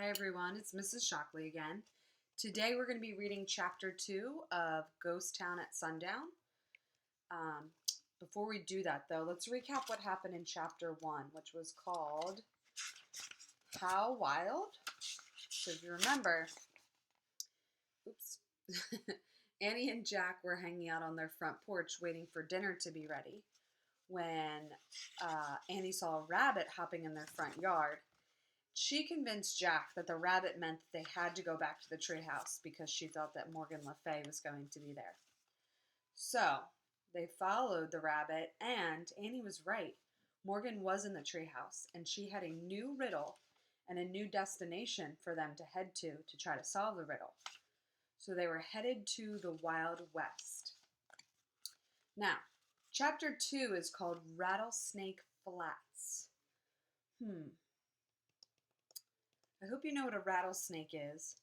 Hi everyone, it's Mrs. Shockley again. Today we're going to be reading Chapter 2 of Ghost Town at Sundown. Before we do that though, let's recap what happened in Chapter 1, which was called How Wild? So if you remember, Annie and Jack were hanging out on their front porch waiting for dinner to be ready when Annie saw a rabbit hopping in their front yard. She convinced Jack that the rabbit meant that they had to go back to the treehouse because she thought that Morgan Le Fay was going to be there. So they followed the rabbit, and Annie was right. Morgan was in the treehouse, and she had a new riddle and a new destination for them to head to try to solve the riddle. So they were headed to the Wild West. Now, Chapter 2 is called Rattlesnake Flats. I hope you know what a rattlesnake is.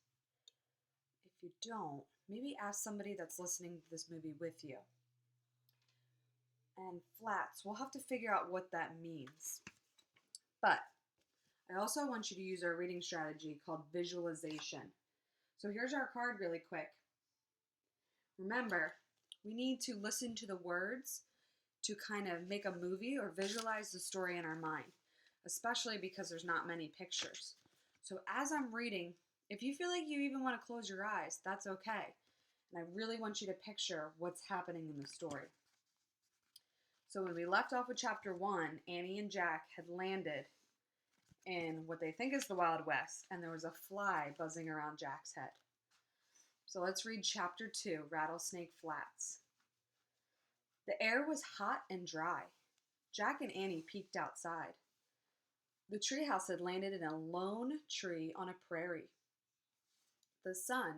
If you don't, maybe ask somebody that's listening to this movie with you. And flats, we'll have to figure out what that means. But I also want you to use our reading strategy called visualization. So here's our card really quick. Remember, we need to listen to the words to kind of make a movie or visualize the story in our mind, especially because there's not many pictures. So as I'm reading, if you feel like you even want to close your eyes, that's okay. And I really want you to picture what's happening in the story. So when we left off with Chapter 1, Annie and Jack had landed in what they think is the Wild West, and there was a fly buzzing around Jack's head. So let's read Chapter 2, Rattlesnake Flats. The air was hot and dry. Jack and Annie peeked outside. The treehouse had landed in a lone tree on a prairie. The sun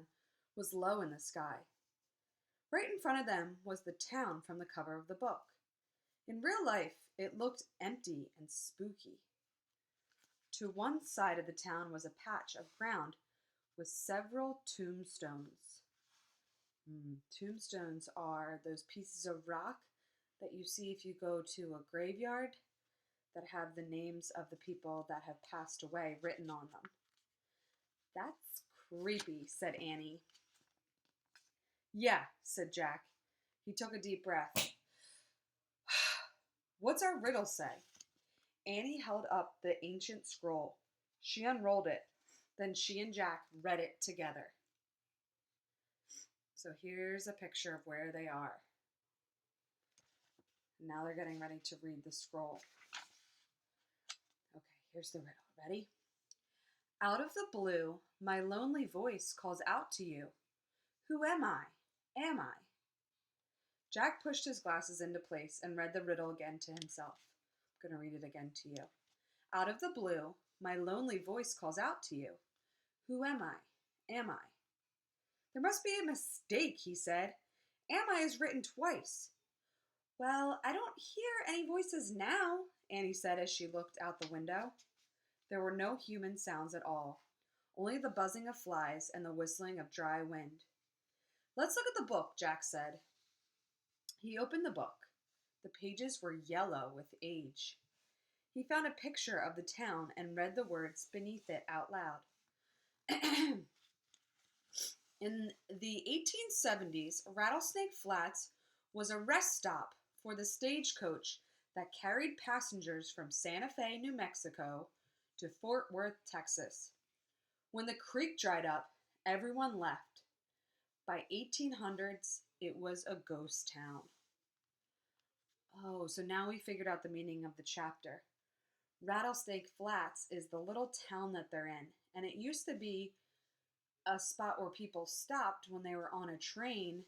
was low in the sky. Right in front of them was the town from the cover of the book. In real life, it looked empty and spooky. To one side of the town was a patch of ground with several tombstones. Tombstones are those pieces of rock that you see if you go to a graveyard that have the names of the people that have passed away written on them. That's creepy, said Annie. Yeah, said Jack. He took a deep breath. What's our riddle say? Annie held up the ancient scroll. She unrolled it. Then she and Jack read it together. So here's a picture of where they are. Now they're getting ready to read the scroll. Okay, here's the riddle. Ready? Out of the blue, my lonely voice calls out to you. Who am I? Am I? Jack pushed his glasses into place and read the riddle again to himself. I'm going to read it again to you. Out of the blue, my lonely voice calls out to you. Who am I? Am I? There must be a mistake, he said. Am I is written twice. Well, I don't hear any voices now, Annie said as she looked out the window. There were no human sounds at all, only the buzzing of flies and the whistling of dry wind. Let's look at the book, Jack said. He opened the book. The pages were yellow with age. He found a picture of the town and read the words beneath it out loud. In the 1870s, Rattlesnake Flats was a rest stop for the stagecoach that carried passengers from Santa Fe, New Mexico to Fort Worth, Texas. When the creek dried up, everyone left. By 1800s, it was a ghost town. Oh, so now we figured out the meaning of the chapter. Rattlesnake Flats is the little town that they're in, and it used to be a spot where people stopped when they were on a train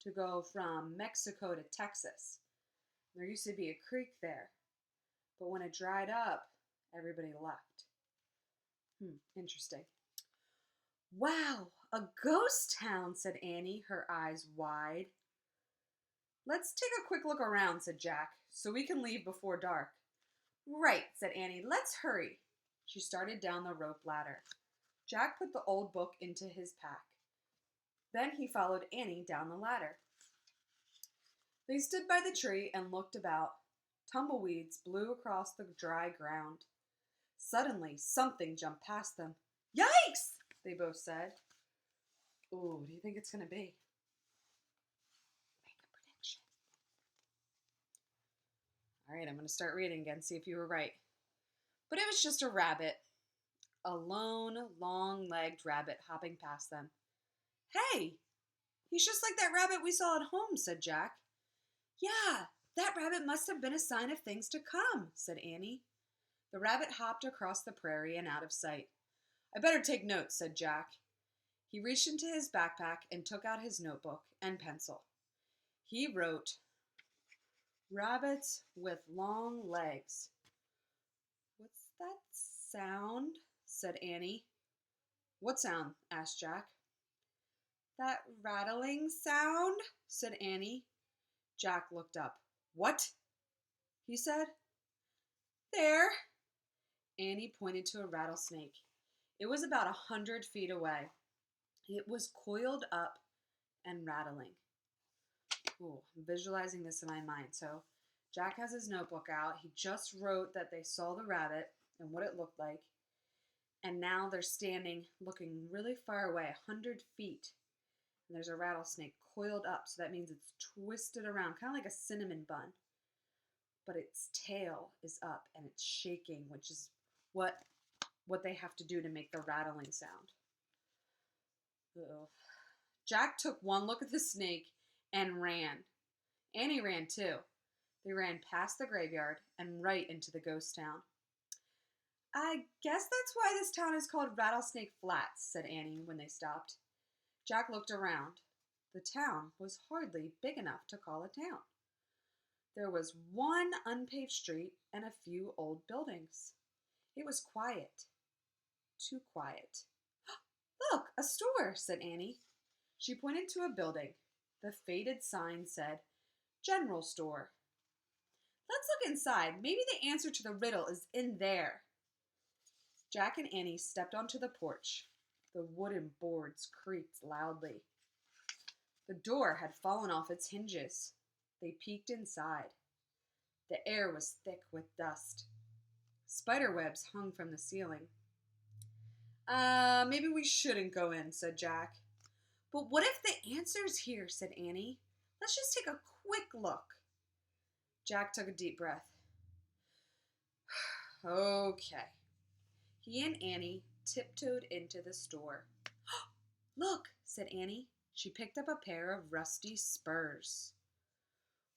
to go from Mexico to Texas. There used to be a creek there, but when it dried up, everybody left. Interesting. Wow, a ghost town, said Annie, her eyes wide. Let's take a quick look around, said Jack, so we can leave before dark. Right, said Annie, let's hurry. She started down the rope ladder. Jack put the old book into his pack. Then he followed Annie down the ladder. They stood by the tree and looked about. Tumbleweeds blew across the dry ground. Suddenly, something jumped past them. Yikes! They both said. Ooh, what do you think it's going to be? Make a prediction. All right, I'm going to start reading again, see if you were right. But it was just a rabbit. A lone, long-legged rabbit hopping past them. Hey, he's just like that rabbit we saw at home, said Jack. Yeah, that rabbit must have been a sign of things to come, said Annie. The rabbit hopped across the prairie and out of sight. I better take notes, said Jack. He reached into his backpack and took out his notebook and pencil. He wrote, rabbits with long legs. What's that sound? Said Annie. What sound? Asked Jack. That rattling sound, said Annie. Jack looked up. What? He said. There. Annie pointed to a rattlesnake. It was about 100 feet away. It was coiled up and rattling. Ooh, I'm visualizing this in my mind. So Jack has his notebook out. He just wrote that they saw the rabbit and what it looked like. And now they're standing looking really far away, 100 feet. And there's a rattlesnake coiled up. So that means it's twisted around, kind of like a cinnamon bun. But its tail is up and it's shaking, which is what they have to do to make the rattling sound. Uh-oh. Jack took one look at the snake and ran. Annie ran too. They ran past the graveyard and right into the ghost town. I guess that's why this town is called Rattlesnake Flats, said Annie when they stopped. Jack looked around. The town was hardly big enough to call a town. There was one unpaved street and a few old buildings. It was quiet. Too quiet. Look, a store, said Annie. She pointed to a building. The faded sign said, General Store. Let's look inside. Maybe the answer to the riddle is in there. Jack and Annie stepped onto the porch. The wooden boards creaked loudly. The door had fallen off its hinges. They peeked inside. The air was thick with dust. Spider webs hung from the ceiling. Maybe we shouldn't go in, said Jack. But what if the answer's here, said Annie. Let's just take a quick look. Jack took a deep breath. Okay. He and Annie tiptoed into the store. Look, said Annie. She picked up a pair of rusty spurs.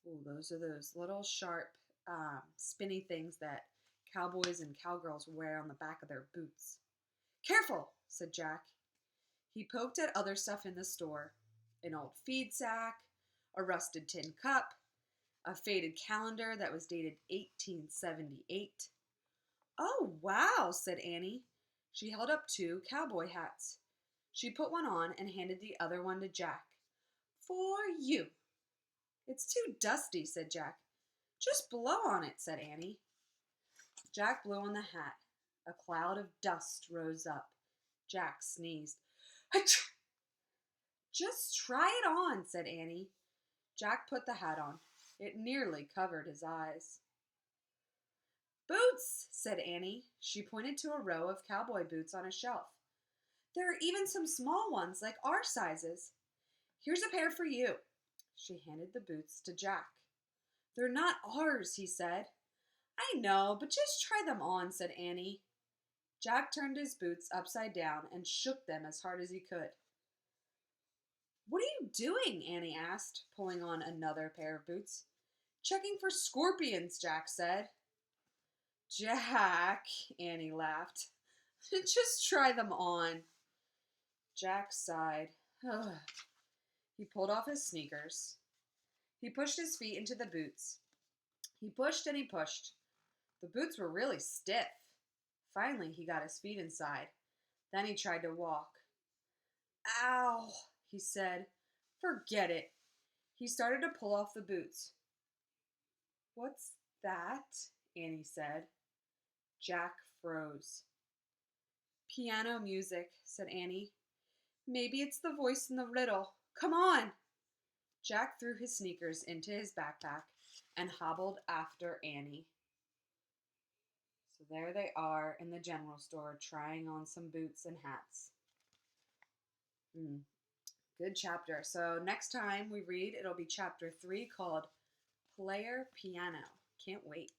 Oh, those are those little sharp, spinny things that cowboys and cowgirls wear on the back of their boots. Careful, said Jack. He poked at other stuff in the store. An old feed sack, a rusted tin cup, a faded calendar that was dated 1878. Oh, wow, said Annie. She held up 2 cowboy hats. She put one on and handed the other one to Jack. For you. It's too dusty, said Jack. Just blow on it, said Annie. Jack blew on the hat. A cloud of dust rose up. Jack sneezed. Achoo! Just try it on, said Annie. Jack put the hat on. It nearly covered his eyes. Boots, said Annie. She pointed to a row of cowboy boots on a shelf. There are even some small ones like our sizes. Here's a pair for you. She handed the boots to Jack. They're not ours, he said. I know, but just try them on, said Annie. Jack turned his boots upside down and shook them as hard as he could. What are you doing? Annie asked, pulling on another pair of boots. Checking for scorpions, Jack said. Jack, Annie laughed. Just try them on. Jack sighed. Ugh. He pulled off his sneakers. He pushed his feet into the boots. He pushed and he pushed. The boots were really stiff. Finally, he got his feet inside. Then he tried to walk. Ow, he said. Forget it. He started to pull off the boots. What's that? Annie said. Jack froze. Piano music, said Annie. Maybe it's the voice in the riddle. Come on. Jack threw his sneakers into his backpack and hobbled after Annie. So there they are in the general store trying on some boots and hats. Good chapter. So next time we read, it'll be chapter 3 called Player Piano. Can't wait.